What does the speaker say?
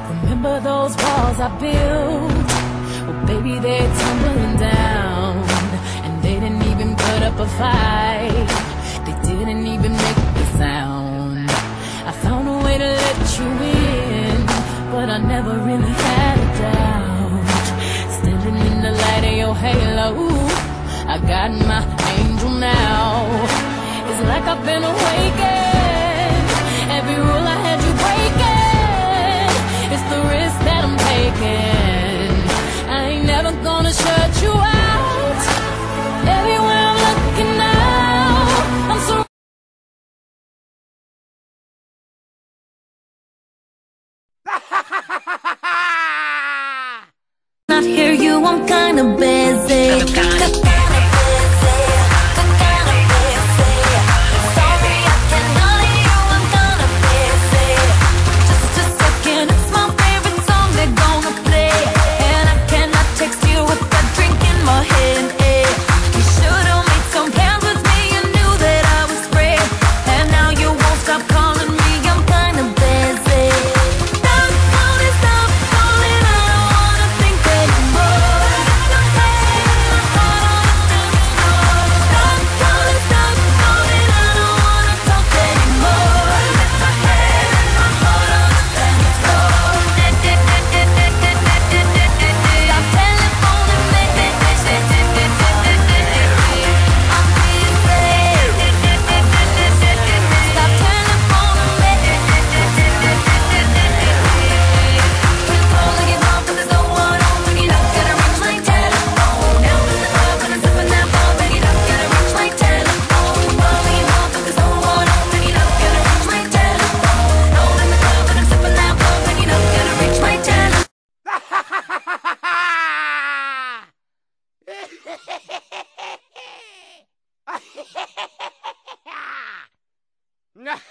Remember those walls I built? Well, baby, they're tumbling down. And they didn't even put up a fight. They didn't even make a sound. I found a way to let you in, but I never really had a doubt. Standing in the light of your halo, I got my angel now. It's like I've been awakened. Every rule I had you breaking. It's the risk that I'm taking. I ain't never gonna shut you out. Everywhere I'm looking now, I'm so not hear you, I'm kinda busy. No.